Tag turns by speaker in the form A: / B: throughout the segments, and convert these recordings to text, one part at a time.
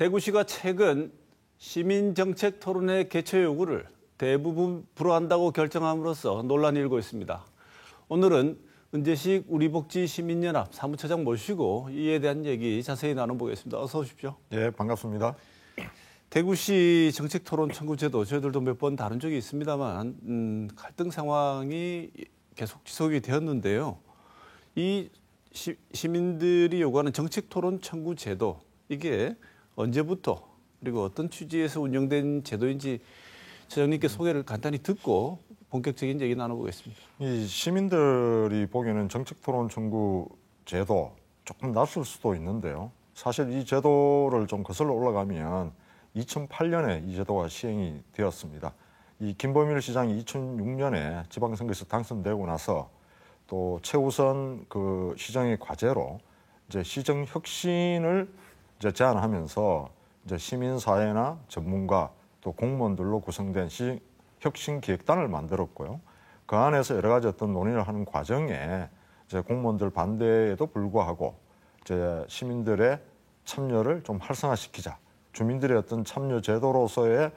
A: 대구시가 최근 시민정책 토론회 개최 요구를 대부분 불허한다고 결정함으로써 논란이 일고 있습니다. 오늘은 은재식 우리복지시민연합 사무처장 모시고 이에 대한 얘기 자세히 나눠보겠습니다. 어서 오십시오.
B: 예, 반갑습니다.
A: 대구시 정책토론 청구제도 저희들도 몇 번 다룬 적이 있습니다만 갈등 상황이 계속 지속이 되었는데요. 이 시민들이 요구하는 정책토론 청구제도 이게 언제부터 그리고 어떤 취지에서 운영된 제도인지 처장님께 소개를 간단히 듣고 본격적인 얘기 나눠보겠습니다.
B: 이 시민들이 보기에는 정책토론 청구 제도 조금 낯설 수도 있는데요. 사실 이 제도를 좀 거슬러 올라가면 2008년에 이 제도가 시행이 되었습니다. 이 김범일 시장이 2006년에 지방선거에서 당선되고 나서 또 최우선 그 시장의 과제로 이제 시정 혁신을 이제 제안하면서 이제 시민사회나 전문가 또 공무원들로 구성된 혁신기획단을 만들었고요. 그 안에서 여러 가지 어떤 논의를 하는 과정에 이제 공무원들 반대에도 불구하고 이제 시민들의 참여를 좀 활성화시키자. 주민들의 어떤 참여 제도로서의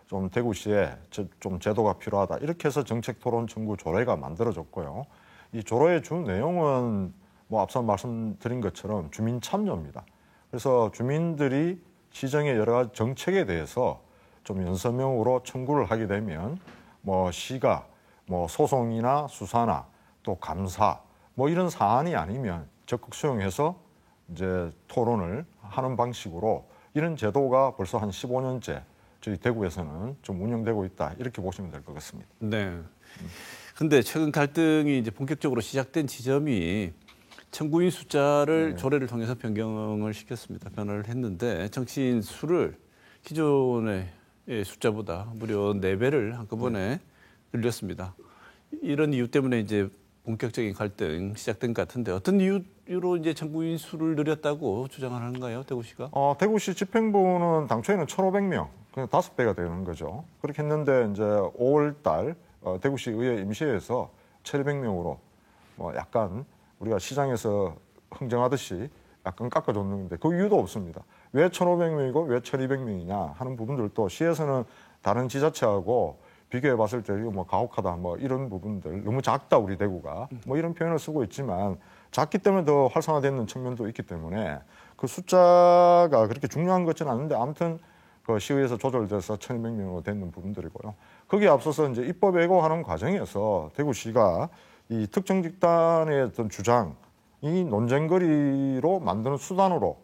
B: 좀 대구시에 좀 제도가 필요하다. 이렇게 해서 정책토론 청구 조례가 만들어졌고요. 이 조례의 주 내용은 뭐 앞서 말씀드린 것처럼 주민 참여입니다. 그래서 주민들이 시정의 여러 가지 정책에 대해서 좀 연서명으로 청구를 하게 되면 뭐 시가 뭐 소송이나 수사나 또 감사 뭐 이런 사안이 아니면 적극 수용해서 이제 토론을 하는 방식으로 이런 제도가 벌써 한 15년째 저희 대구에서는 좀 운영되고 있다 이렇게 보시면 될 것 같습니다.
A: 네. 근데 최근 갈등이 이제 본격적으로 시작된 지점이 청구인 숫자를 조례를 통해서 변경을 시켰습니다. 변화를 했는데 정치인 수를 기존의 숫자보다 무려 4배를 한꺼번에 늘렸습니다. 이런 이유 때문에 이제 본격적인 갈등 시작된 것 같은데 어떤 이유로 이제 청구인 수를 늘렸다고 주장하는가요, 대구시가?
B: 대구시 집행부는 당초에는 1,500명, 그냥 5배가 되는 거죠. 그렇게 했는데 이제 5월달 대구시 의회 임시회에서 1,200명으로 뭐 약간 우리가 시장에서 흥정하듯이 약간 깎아줬는데 그 이유도 없습니다. 왜 1,500명이고 왜 1,200명이냐 하는 부분들도 시에서는 다른 지자체하고 비교해 봤을 때 이거 뭐 가혹하다 뭐 이런 부분들 너무 작다 우리 대구가 뭐 이런 표현을 쓰고 있지만 작기 때문에 더 활성화되는 측면도 있기 때문에 그 숫자가 그렇게 중요한 것은 않은데 아무튼 그 시의회에서 조절돼서 1,200명으로 되는 부분들이고요. 거기에 앞서서 이제 입법 예고하는 과정에서 대구시가 이 특정 집단의 어떤 주장이 논쟁거리로 만드는 수단으로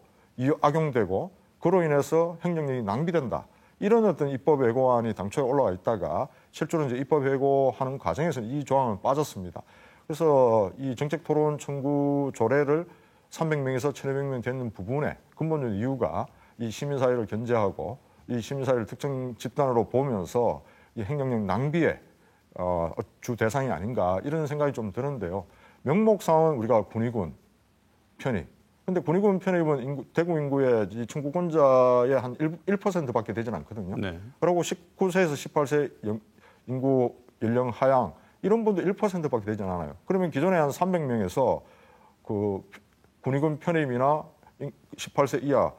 B: 악용되고 그로 인해서 행정력이 낭비된다. 이런 어떤 입법 예고안이 당초에 올라와 있다가 실제로 이제 입법 예고하는 과정에서 이 조항은 빠졌습니다. 그래서 이 정책 토론 청구 조례를 300명에서 1,200명 되는 부분에 근본적인 이유가 이 시민사회를 견제하고 이 시민사회를 특정 집단으로 보면서 이 행정력 낭비의 주 대상이 아닌가 이런 생각이 좀 드는데요. 명목상은 우리가 군의군 편입. 근데 군의군 편입은 대구 인구의 이 청구권자의 한 1%밖에 되진 않거든요.
A: 네.
B: 그리고 19세에서 18세 인구 연령 하향 이런 분들 1%밖에 되진 않아요. 그러면 기존에 한 300명에서 그 군의군 편입이나 18세 이하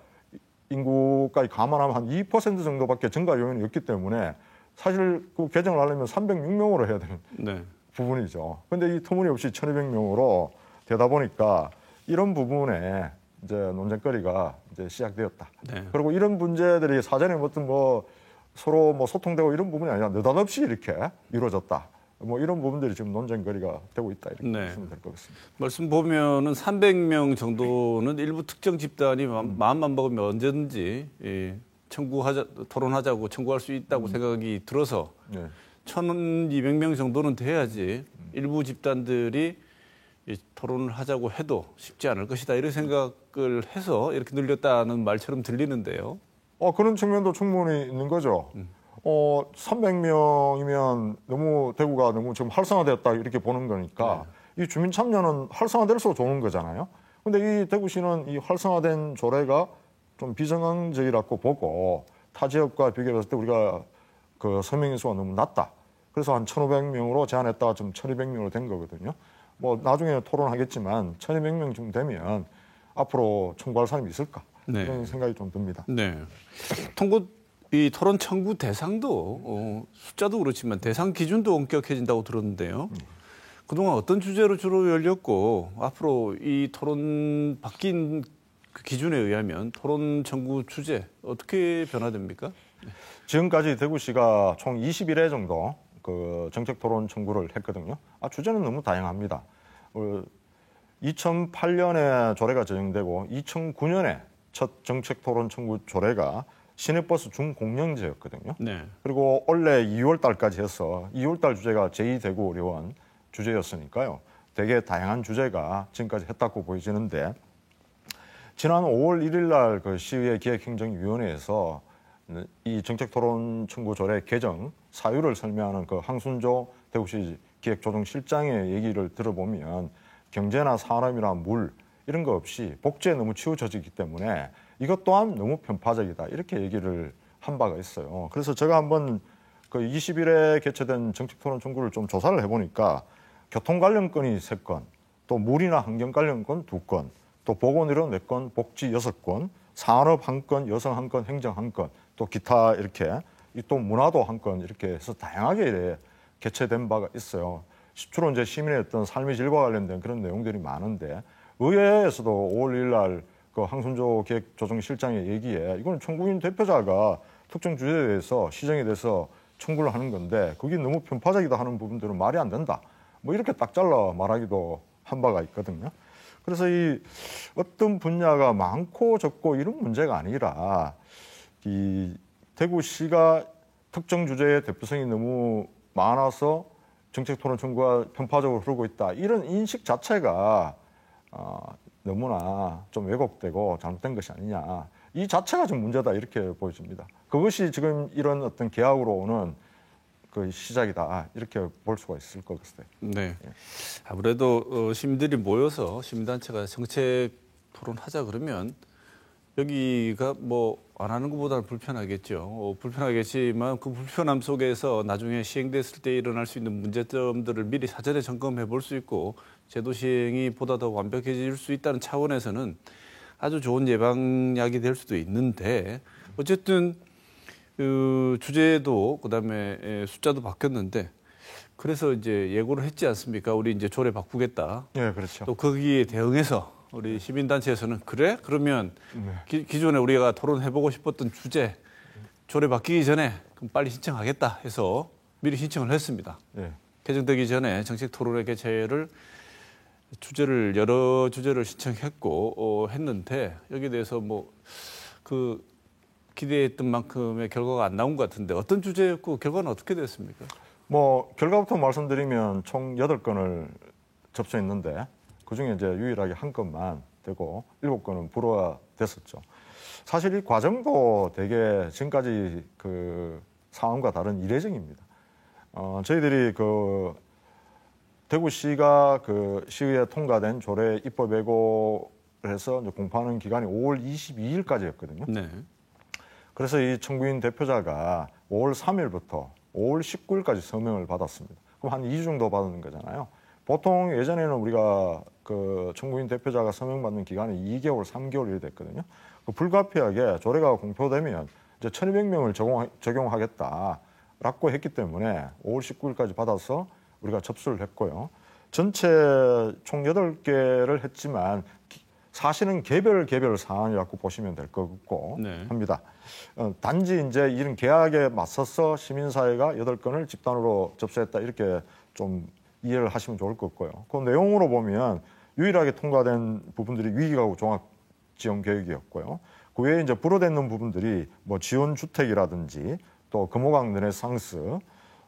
B: 인구까지 감안하면 한 2% 정도밖에 증가 요인이 없기 때문에 사실 그 개정을 하려면 306명으로 해야 되는 부분이죠. 근데 이 터무니없이 1,200명으로 되다 보니까 이런 부분에 이제 논쟁거리가 이제 시작되었다.
A: 네.
B: 그리고 이런 문제들이 사전에 어떤 뭐 서로 뭐 소통되고 이런 부분이 아니라 느닷없이 이렇게 이루어졌다. 뭐 이런 부분들이 지금 논쟁거리가 되고 있다 이렇게 보시면 될 것 같습니다.
A: 말씀 보면은 300명 정도는 일부 특정 집단이 마음만 먹으면 언제든지 토론하자고 청구할 수 있다고 생각이 들어서 1,200명 정도는 돼야지 일부 집단들이 토론을 하자고 해도 쉽지 않을 것이다 이런 생각을 해서 이렇게 늘렸다는 말처럼 들리는데요.
B: 그런 측면도 충분히 있는 거죠. 300명이면 너무 대구가 너무 지금 활성화되었다 이렇게 보는 거니까 이 주민 참여는 활성화될수록 좋은 거잖아요. 근데 이 대구시는 이 활성화된 조례가 좀 비정상적이라고 보고 타 지역과 비교했을 때 우리가 그 서명인 수가 너무 낮다. 그래서 한 1,500명으로 제한했다가 좀 1,200명으로 된 거거든요. 뭐 나중에 토론하겠지만 1,200명 정도 되면 앞으로 청구할 사람이 있을까?
A: 네.
B: 그런 생각이 좀 듭니다.
A: 네. 이 토론 청구 대상도 숫자도 그렇지만 대상 기준도 엄격해진다고 들었는데요. 그동안 어떤 주제로 주로 열렸고 앞으로 이 토론 바뀐 그 기준에 의하면 토론 청구 주제 어떻게 변화됩니까?
B: 지금까지 대구시가 총 21회 정도 그 정책 토론 청구를 했거든요. 주제는 너무 다양합니다. 2008년에 조례가 제정되고 2009년에 첫 정책 토론 청구 조례가 시내버스 중공영제였거든요.
A: 네.
B: 그리고 올해 2월 달까지 해서 2월 달 주제가 제2대구 의료원 주제였으니까요. 되게 다양한 주제가 지금까지 했다고 보여지는데 지난 5월 1일 날 그 시의회 기획행정위원회에서 이 정책 토론 청구 조례 개정 사유를 설명하는 그 황순조 대구시 기획조정실장의 얘기를 들어보면 경제나 산업이나 물 이런 거 없이 복지에 너무 치우쳐지기 때문에 이것 또한 너무 편파적이다 이렇게 얘기를 한 바가 있어요. 그래서 제가 한번 그 20일에 개최된 정책 토론 청구를 좀 조사를 해보니까 교통 관련 건이 3건, 또 물이나 환경 관련 건 2건, 또 보건의료 4건, 복지 6건, 산업 1건, 여성 1건, 행정 1건, 또 기타 이렇게 또 문화도 1건 이렇게 해서 다양하게 개최된 바가 있어요. 주로 이제 시민의 어떤 삶의 질과 관련된 그런 내용들이 많은데 의회에서도 5월 1일 날 그 황순조 기획조정실장의 얘기에 이거는 청구인 대표자가 특정 주제에 대해서 시정에 대해서 청구를 하는 건데 그게 너무 편파적이다 하는 부분들은 말이 안 된다. 뭐 이렇게 딱 잘라 말하기도 한 바가 있거든요. 그래서 이 어떤 분야가 많고 적고 이런 문제가 아니라 이 대구시가 특정 주제의 대표성이 너무 많아서 정책 토론 청구가 편파적으로 흐르고 있다. 이런 인식 자체가 너무나 좀 왜곡되고 잘못된 것이 아니냐. 이 자체가 좀 문제다 이렇게 보여집니다. 그것이 지금 이런 어떤 개혁으로 오는 그 시작이다 이렇게 볼 수가 있을 것 같아요.
A: 네. 아무래도 시민들이 모여서 시민단체가 정책 토론하자 그러면 여기가 뭐 안 하는 것보다는 불편하겠죠. 불편하겠지만 그 불편함 속에서 나중에 시행됐을 때 일어날 수 있는 문제점들을 미리 사전에 점검해 볼 수 있고 제도 시행이 보다 더 완벽해질 수 있다는 차원에서는 아주 좋은 예방약이 될 수도 있는데 어쨌든 그 주제도 그다음에 숫자도 바뀌었는데 그래서 이제 예고를 했지 않습니까? 우리 이제 조례 바꾸겠다.
B: 네, 그렇죠.
A: 또 거기에 대응해서 우리 시민단체에서는 그래? 그러면 기존에 우리가 토론해보고 싶었던 주제 조례 바뀌기 전에 그럼 빨리 신청하겠다 해서 미리 신청을 했습니다.
B: 네.
A: 개정되기 전에 정책 토론회 개최를 여러 주제를 신청했고 했는데 여기에 대해서 뭐 그 기대했던 만큼의 결과가 안 나온 것 같은데 어떤 주제였고 결과는 어떻게 됐습니까?
B: 뭐 결과부터 말씀드리면 총 8건을 접수했는데 그중에 이제 유일하게 1건만 되고 7건은 불허가 됐었죠. 사실 이 과정도 되게 지금까지 그 상황과 다른 이례적입니다. 저희들이 그 대구시가 그 시의회 통과된 조례 입법 예고를 해서 이제 공포하는 기간이 5월 22일까지였거든요.
A: 네.
B: 그래서 이 청구인 대표자가 5월 3일부터 5월 19일까지 서명을 받았습니다. 그럼 한 2주 정도 받는 거잖아요. 보통 예전에는 우리가 그 청구인 대표자가 서명받는 기간이 2개월, 3개월 이렇게 됐거든요. 불가피하게 조례가 공표되면 이제 1,200명을 적용하겠다라고 했기 때문에 5월 19일까지 받아서 우리가 접수를 했고요. 전체 총 8개를 했지만 사실은 개별 사안이라고 보시면 될 것 같고
A: 네.
B: 합니다. 단지 이제 이런 계약에 맞서서 시민사회가 8건을 집단으로 접수했다 이렇게 좀 이해를 하시면 좋을 것 같고요. 그 내용으로 보면 유일하게 통과된 부분들이 위기가구 종합지원계획이었고요. 그 외에 이제 불허되는 부분들이 뭐 지원주택이라든지 또 금호강 르네상스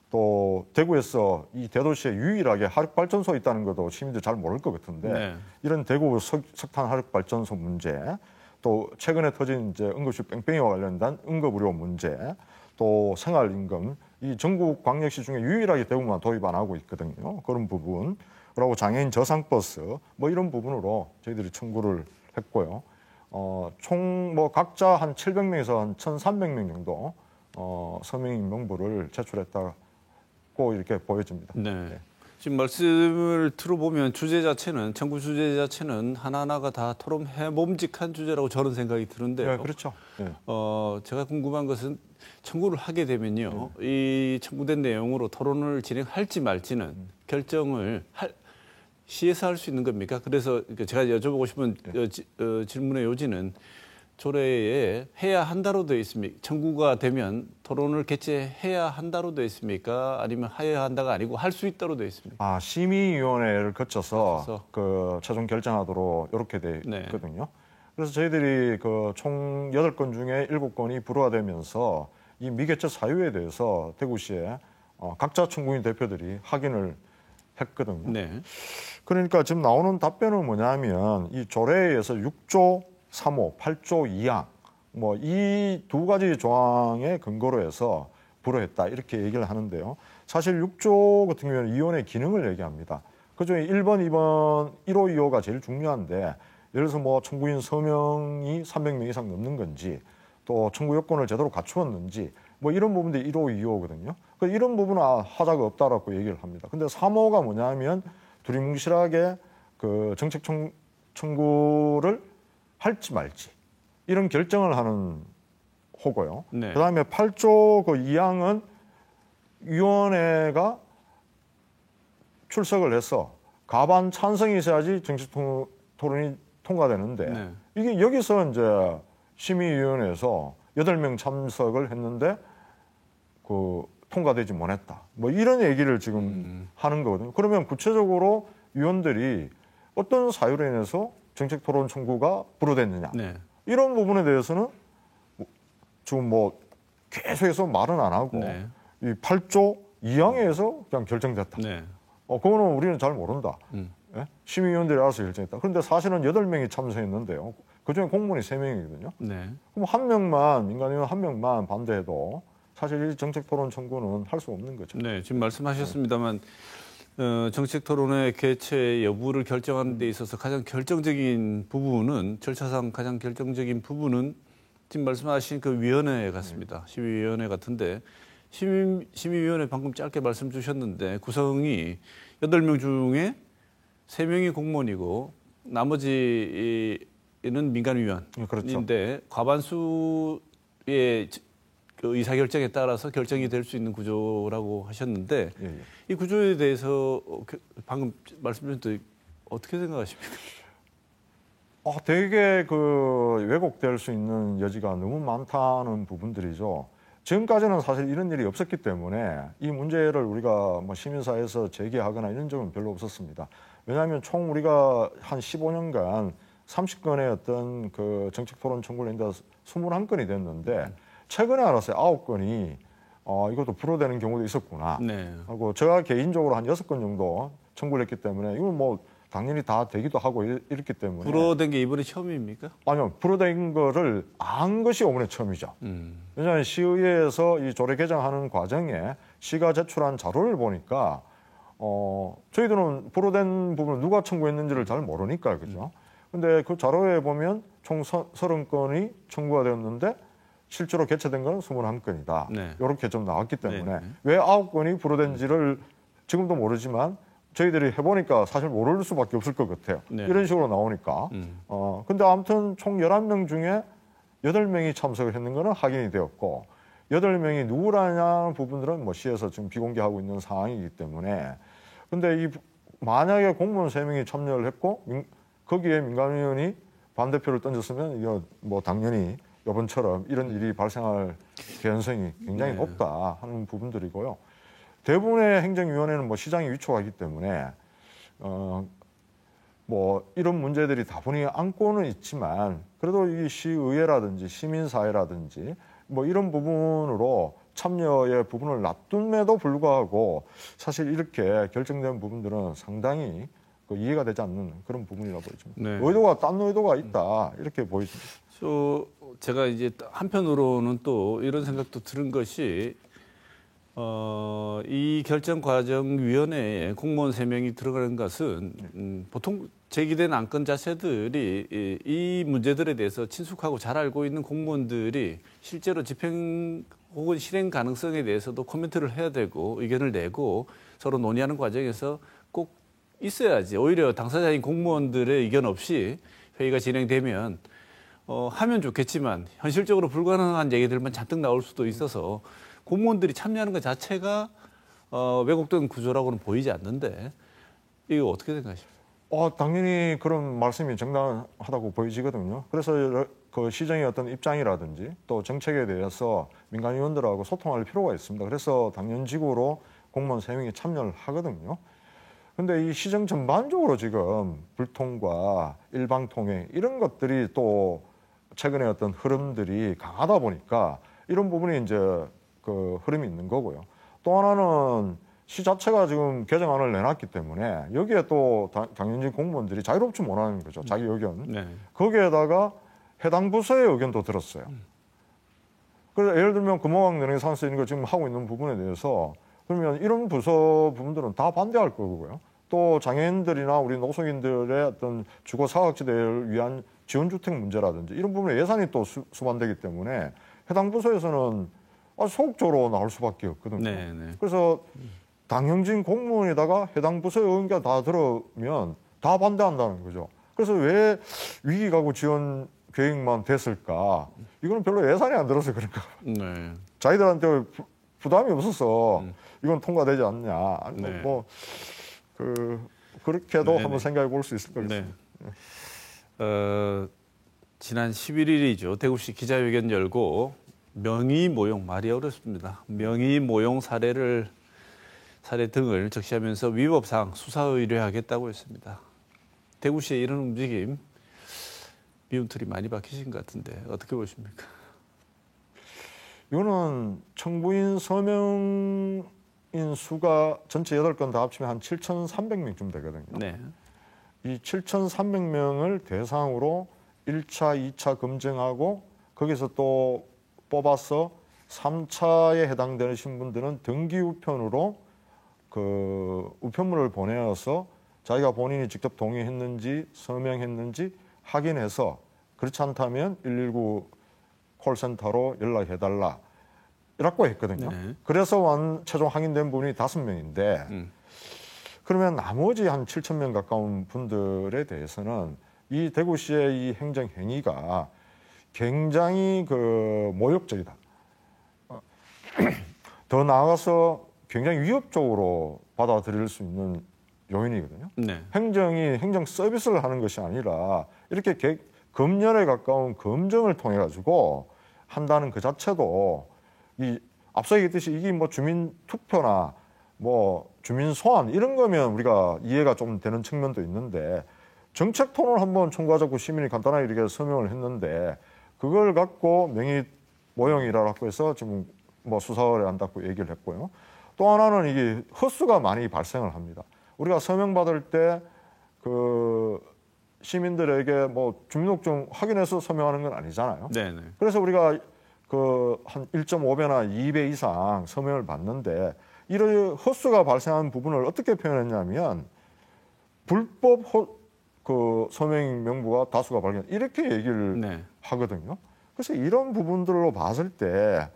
B: 또 대구에서 이 대도시에 유일하게 화력발전소 있다는 것도 시민들 잘 모를 것 같은데
A: 네.
B: 이런 대구 석탄 화력발전소 문제 또 최근에 터진 이제 응급실 뺑뺑이와 관련된 응급의료 문제 또 생활임금 이 전국 광역시 중에 유일하게 대구만 도입 안 하고 있거든요. 그런 부분 그리고 장애인 저상버스 뭐 이런 부분으로 저희들이 청구를 했고요. 총 뭐 각자 한 700명에서 한 1,300명 정도 서명 명부를 제출했다고 이렇게 보여집니다.
A: 네. 지금 말씀을 들어보면 주제 자체는 청구 주제 자체는 하나하나가 다 토론해봄직한 주제라고 저는 생각이 드는데요.
B: 네, 그렇죠. 네.
A: 제가 궁금한 것은 청구를 하게 되면요, 이 청구된 내용으로 토론을 진행할지 말지는 결정을 시에서 할 수 있는 겁니까? 그래서 제가 여쭤보고 싶은 질문의 요지는 조례에 해야 한다로 되어 있습니까? 청구가 되면 토론을 개최해야 한다로 되어 있습니까? 아니면 해야 한다가 아니고 할 수 있다로 되어 있습니까?
B: 심의위원회를 거쳐서 그 최종 결정하도록 이렇게 돼 있거든요. 그래서 저희들이 그 총 8건 중에 7건이 불허가 되면서 이 미개최 사유에 대해서 대구시에 각자 청구인 대표들이 확인을 했거든요.
A: 네.
B: 그러니까 지금 나오는 답변은 뭐냐면 이 조례에 의해서 6조 3호, 8조 2항 뭐 이 두 가지 조항에 근거로 해서 불허했다 이렇게 얘기를 하는데요. 사실 6조 같은 경우에는 위원회 기능을 얘기합니다. 그중에 1번, 2번, 1호, 2호가 제일 중요한데 예를 들어서 뭐 청구인 서명이 300명 이상 넘는 건지 또 청구 요건을 제대로 갖추었는지 뭐 이런 부분들이 1호, 2호거든요. 이런 부분은 하자가 없다라고 얘기를 합니다. 근데 3호가 뭐냐면 두리뭉실하게 그 정책 청구를 할지 말지 이런 결정을 하는 호고요.
A: 네.
B: 그다음에 8조 그 2항은 위원회가 출석을 해서 과반 찬성이 있어야지 정책 토론이 통과되는데 이게 여기서 이제 심의위원회에서 8명 참석을 했는데 그 통과되지 못했다. 뭐 이런 얘기를 지금 하는 거거든요. 그러면 구체적으로 위원들이 어떤 사유로 인해서 정책 토론 청구가 불허됐느냐. 이런 부분에 대해서는 지금 뭐 계속해서 말은 안 하고 이 8조 2항에서 그냥 결정됐다. 그거는 우리는 잘 모른다. 예? 심의위원들이 알아서 결정했다. 그런데 사실은 8명이 참석했는데요. 그중에 공무원이 3명이거든요. 그럼 한 명만 민간인은 한 명만 반대해도 사실 이 정책 토론 청구는 할 수 없는 거죠.
A: 네, 지금 말씀하셨습니다만 정책 토론의 개최 여부를 결정하는 데 있어서 가장 결정적인 부분은 절차상 가장 결정적인 부분은 지금 말씀하신 그 위원회 같습니다. 심의위원회 같은데 심의위원회 방금 짧게 말씀 주셨는데 구성이 8명 중에 3명이 공무원이고 나머지는 민간위원인데
B: 그렇죠.
A: 과반수의 그 의사결정에 따라서 결정이 될 수 있는 구조라고 하셨는데 이 구조에 대해서 방금 말씀 주셨는데 어떻게 생각하십니까?
B: 되게 그 왜곡될 수 있는 여지가 너무 많다는 부분들이죠. 지금까지는 사실 이런 일이 없었기 때문에 이 문제를 우리가 뭐 시민사회에서 제기하거나 이런 적은 별로 없었습니다. 왜냐하면 총 우리가 한 15년간 30건의 어떤 그 정책 토론 청구를 했는데 21건이 됐는데 최근에 알았어요. 9건이 이것도 불허되는 경우도 있었구나. 하고 제가 개인적으로 한 6건 정도 청구를 했기 때문에 이건 뭐 당연히 다 되기도 하고 이렇기 때문에.
A: 불허된 게 이번이 처음입니까?
B: 아니요. 불허된 거를 안 것이 이번에 처음이죠. 왜냐하면 시의회에서 이 조례 개정하는 과정에 시가 제출한 자료를 보니까 저희들은 불허된 부분을 누가 청구했는지를 잘 모르니까 그죠. 근데 그 자료에 보면 총 30건이 청구가 되었는데 실제로 개최된 건 21건이다. 이렇게 좀 나왔기 때문에 왜 9건이 불허된지를 지금도 모르지만 저희들이 해보니까 사실 모를 수밖에 없을 것 같아요. 이런 식으로 나오니까. 근데 아무튼 총 11명 중에 8명이 참석을 했는 거는 확인이 되었고 8명이 누구라냐는 부분들은 뭐 시에서 지금 비공개하고 있는 상황이기 때문에 근데 만약에 공무원 3명이 참여를 했고 거기에 민간위원이 반대표를 던졌으면 이거 뭐 당연히 이번처럼 이런 일이 발생할 개연성이 굉장히 높다 하는 부분들이고요. 대부분의 행정위원회는 뭐 시장이 위촉하기 때문에 뭐 이런 문제들이 다분히 안고는 있지만 그래도 이 시의회라든지 시민사회라든지 뭐 이런 부분으로 참여의 부분을 놔둠에도 불구하고 사실 이렇게 결정된 부분들은 상당히 이해가 되지 않는 그런 부분이라 보이죠. 의도가 딴 의도가 있다 이렇게 보입니다.
A: 제가 이제 한편으로는 또 이런 생각도 들은 것이 이 결정과정위원회에 공무원 3명이 들어가는 것은 보통 제기된 안건 자체들이 이 문제들에 대해서 친숙하고 잘 알고 있는 공무원들이 실제로 집행 혹은 실행 가능성에 대해서도 코멘트를 해야 되고 의견을 내고 서로 논의하는 과정에서 꼭 있어야지. 오히려 당사자인 공무원들의 의견 없이 회의가 진행되면 하면 좋겠지만 현실적으로 불가능한 얘기들만 잔뜩 나올 수도 있어서 공무원들이 참여하는 것 자체가 왜곡된 구조라고는 보이지 않는데 이거 어떻게 생각하십니까?
B: 당연히 그런 말씀이 정당하다고 보여지거든요. 그래서 그 시정의 어떤 입장이라든지 또 정책에 대해서 민간위원들하고 소통할 필요가 있습니다. 그래서 당연직으로 공무원 3명이 참여를 하거든요. 근데 이 시정 전반적으로 지금 불통과 일방통행 이런 것들이 또 최근에 어떤 흐름들이 강하다 보니까 이런 부분이 이제 그 흐름이 있는 거고요. 또 하나는 시 자체가 지금 개정안을 내놨기 때문에 여기에 또 당연직 공무원들이 자유롭지 못하는 거죠. 자기 의견.
A: 네.
B: 거기에다가 해당 부서의 의견도 들었어요. 그래서 예를 들면 금호강연행산서 이런 거 지금 하고 있는 부분에 대해서 그러면 이런 부서 부분들은 다 반대할 거고요. 또 장애인들이나 우리 노숙인들의 어떤 주거 사각지대를 위한 지원주택 문제라든지 이런 부분에 예산이 또 수반되기 때문에 해당 부서에서는 아주 소극적으로 나올 수밖에 없거든요.
A: 네, 네.
B: 그래서 당연직 공무원에다가 해당 부서의 의견 다 들으면 다 반대한다는 거죠. 그래서 왜 위기가구 지원 계획만 됐을까? 이거는 별로 예산이 안 들어서 그런가.
A: 네.
B: 자기들한테 부담이 없어서 이건 통과되지 않냐.
A: 네.
B: 그렇게도
A: 네네.
B: 한번 생각해 볼 수 있을 것 같습니다.
A: 네. 지난 11일이죠. 대구시 기자회견 열고 명의 모용, 말이 어렵습니다. 명의 모용 사례 등을 적시하면서 위법사항 수사 의뢰하겠다고 했습니다. 대구시의 이런 움직임 미움틀이 많이 박히신 것 같은데 어떻게 보십니까?
B: 이거는 청부인 서명인 수가 전체 8건 다 합치면 한 7,300명쯤 되거든요.
A: 네.
B: 이 7,300명을 대상으로 1차, 2차 검증하고 거기서 또 뽑아서 3차에 해당되는 분들은 등기 우편으로 그 우편물을 보내어서 자기가 본인이 직접 동의했는지 서명했는지 확인해서 그렇지 않다면 119 콜센터로 연락해달라 이라고 했거든요.
A: 네.
B: 그래서 최종 확인된 분이 5명인데 그러면 나머지 한 7,000명 가까운 분들에 대해서는 이 대구시의 이 행정 행위가 굉장히 그 모욕적이다. 더 나아가서 굉장히 위협적으로 받아들일 수 있는 요인이거든요.
A: 네.
B: 행정이 행정 서비스를 하는 것이 아니라 이렇게 검열에 가까운 검증을 통해 가지고 한다는 그 자체도 이 앞서 얘기했듯이 이게 뭐 주민 투표나 뭐 주민 소환 이런 거면 우리가 이해가 좀 되는 측면도 있는데 정책 토론을 한번 총괄적으로 시민이 간단하게 이렇게 서명을 했는데 그걸 갖고 명의 모형이라고 해서 지금 뭐 수사를 한다고 얘기를 했고요. 또 하나는 이게 헛수가 많이 발생을 합니다. 우리가 서명 받을 때 그 시민들에게 뭐 주민등록증 확인해서 서명하는 건 아니잖아요.
A: 네네.
B: 그래서 우리가 그 한 1.5배나 2배 이상 서명을 받는데 이런 헛수가 발생한 부분을 어떻게 표현했냐면 불법 그 서명 명부가 다수가 발견 이렇게 얘기를
A: 네.
B: 하거든요. 그래서 이런 부분들로 봤을 때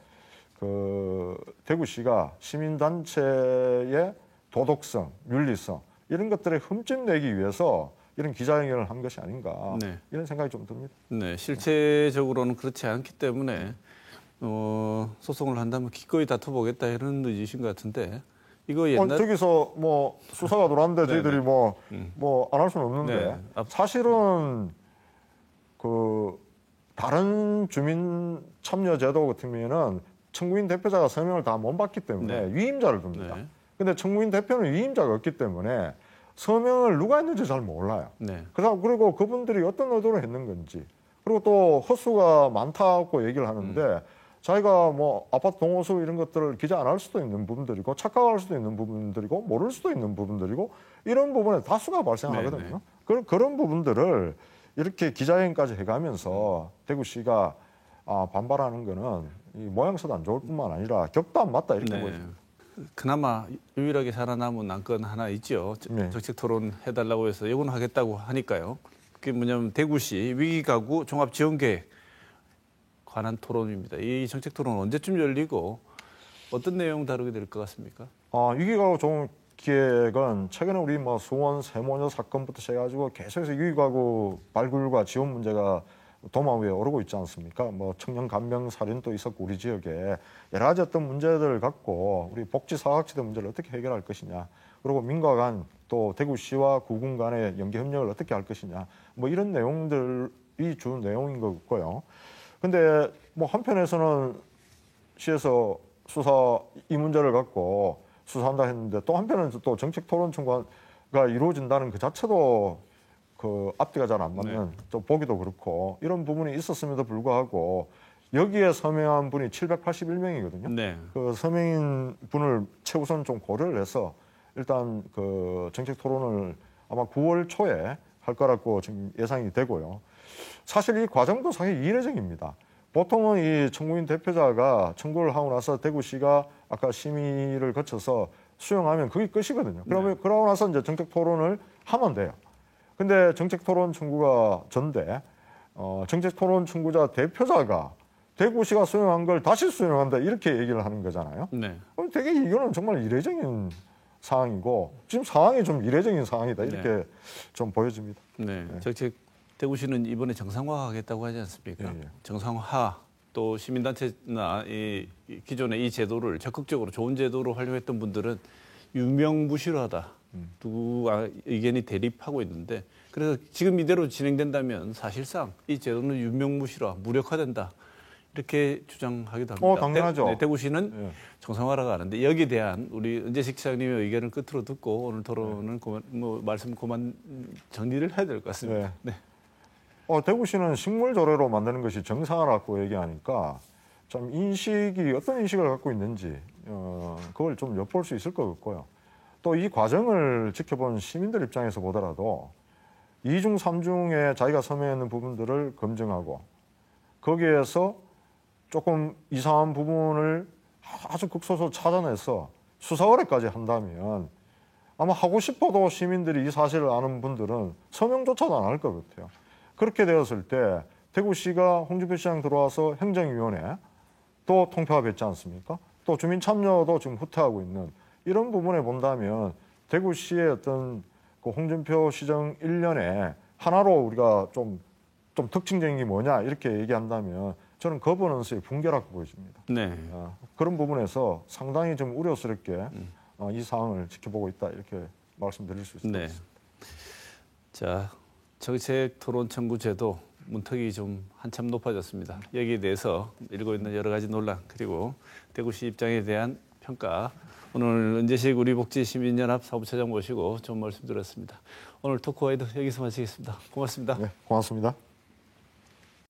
B: 그 대구시가 시민단체의 도덕성, 윤리성 이런 것들을 흠집내기 위해서 이런 기자회견을 한 것이 아닌가
A: 네.
B: 이런 생각이 좀 듭니다.
A: 네, 실체적으로는 그렇지 않기 때문에 소송을 한다면 기꺼이 다투보겠다 이런 의지신 것 같은데 이거 옛날
B: 저기서 뭐 수사가 돌았는데 저희들이 뭐 안 할 수는 없는데
A: 네.
B: 사실은 그 다른 주민 참여 제도 같으면은 청구인 대표자가 서명을 다 못 받기 때문에 위임자를 둡니다.
A: 네.
B: 근데 청구인 대표는 위임자가 없기 때문에 서명을 누가 했는지 잘 몰라요.
A: 네.
B: 그리고 그분들이 어떤 의도로 했는 건지 그리고 또 헛수가 많다고 얘기를 하는데 자기가 뭐 아파트 동호수 이런 것들을 기재 안 할 수도 있는 부분들이고 착각할 수도 있는 부분들이고 모를 수도 있는 부분들이고 이런 부분에 다수가 발생하거든요. 그런 부분들을 이렇게 기자회견까지 해가면서 대구시가 반발하는 거는 이 모양새도 안 좋을 뿐만 아니라 격도 안 맞다 이렇게 보여집니다.
A: 그나마 유일하게 살아남은 안건 하나 있죠.
B: 네.
A: 정책 토론 해달라고 해서 이건 하겠다고 하니까요. 그게 뭐냐면 대구시 위기가구 종합지원계획 관한 토론입니다. 이 정책 토론 언제쯤 열리고 어떤 내용 다루게 될 것 같습니까?
B: 유기가구 좋은 기획은 최근에 우리 뭐 수원 세모녀 사건부터 시작해가지고 계속해서 유기가구 발굴과 지원 문제가 도마 위에 오르고 있지 않습니까? 뭐 청년 간병 살인도 있었고 우리 지역에 여러 가지 어떤 문제들을 갖고 우리 복지 사각지대 문제를 어떻게 해결할 것이냐, 그리고 민과 간 또 대구시와 구군 간의 연계 협력을 어떻게 할 것이냐, 뭐 이런 내용들이 주 내용인 것 같고요. 근데 뭐 한편에서는 시에서 수사 이 문제를 갖고 수사한다 했는데 또 한편에서 또 정책 토론 청구가 이루어진다는 그 자체도 그 앞뒤가 잘 안 맞는, 또 보기도 그렇고 이런 부분이 있었음에도 불구하고 여기에 서명한 분이 781명이거든요.
A: 네.
B: 그 서명인 분을 최우선 좀 고려를 해서 일단 그 정책 토론을 아마 9월 초에 할 거라고 지금 예상이 되고요. 사실 이 과정도 사실 이례적입니다. 보통은 이 청구인 대표자가 청구를 하고 나서 대구시가 아까 심의를 거쳐서 수용하면 그게 끝이거든요. 그러면 그러고 나서 이제 정책 토론을 하면 돼요. 근데 정책 토론 청구가 전데 정책 토론 청구자 대표자가 대구시가 수용한 걸 다시 수용한다 이렇게 얘기를 하는 거잖아요.
A: 네.
B: 그럼 되게 이거는 정말 이례적인 상황이고 지금 상황이 좀 이례적인 상황이다 이렇게 좀 보여집니다.
A: 네. 정책 대구시는 이번에 정상화하겠다고 하지 않습니까?
B: 예.
A: 정상화 또 시민단체나 이 기존의 이 제도를 적극적으로 좋은 제도로 활용했던 분들은 유명무실하다. 두 의견이 대립하고 있는데 그래서 지금 이대로 진행된다면 사실상 이 제도는 유명무실화, 무력화된다. 이렇게 주장하기도 합니다.
B: 당연하죠.
A: 대구시는 정상화라고 하는데 여기에 대한 우리 은재식 시장님의 의견을 끝으로 듣고 오늘 토론은 말씀 그만 정리를 해야 될 것 같습니다. 네.
B: 대구시는 식물조례로 만드는 것이 정상화라고 얘기하니까 좀 어떤 인식을 갖고 있는지 그걸 좀 엿볼 수 있을 것 같고요. 또 이 과정을 지켜본 시민들 입장에서 보더라도 2중, 3중에 자기가 서명하는 부분들을 검증하고 거기에서 조금 이상한 부분을 아주 극소수 찾아내서 수사 의뢰까지 한다면 아마 하고 싶어도 시민들이 이 사실을 아는 분들은 서명조차도 안 할 것 같아요. 그렇게 되었을 때 대구시가 홍준표 시장 들어와서 행정위원회 또 통폐합했지 않습니까? 또 주민 참여도 지금 후퇴하고 있는 이런 부분에 본다면 대구시의 어떤 그 홍준표 시정 1년에 하나로 우리가 좀 특징적인 게 뭐냐 이렇게 얘기한다면 저는 거버넌스의 붕괴라고 보여집니다.
A: 네.
B: 그런 부분에서 상당히 좀 우려스럽게 이 상황을 지켜보고 있다 이렇게 말씀드릴 수 있을 것 같습니다.
A: 자, 정책 토론 청구 제도 문턱이 좀 한참 높아졌습니다. 여기에 대해서 일고 있는 여러 가지 논란 그리고 대구시 입장에 대한 평가 오늘 은재식 우리복지시민연합 사무처장 모시고 좀 말씀드렸습니다. 오늘 토크와이드 여기서 마치겠습니다. 고맙습니다.
B: 네, 고맙습니다.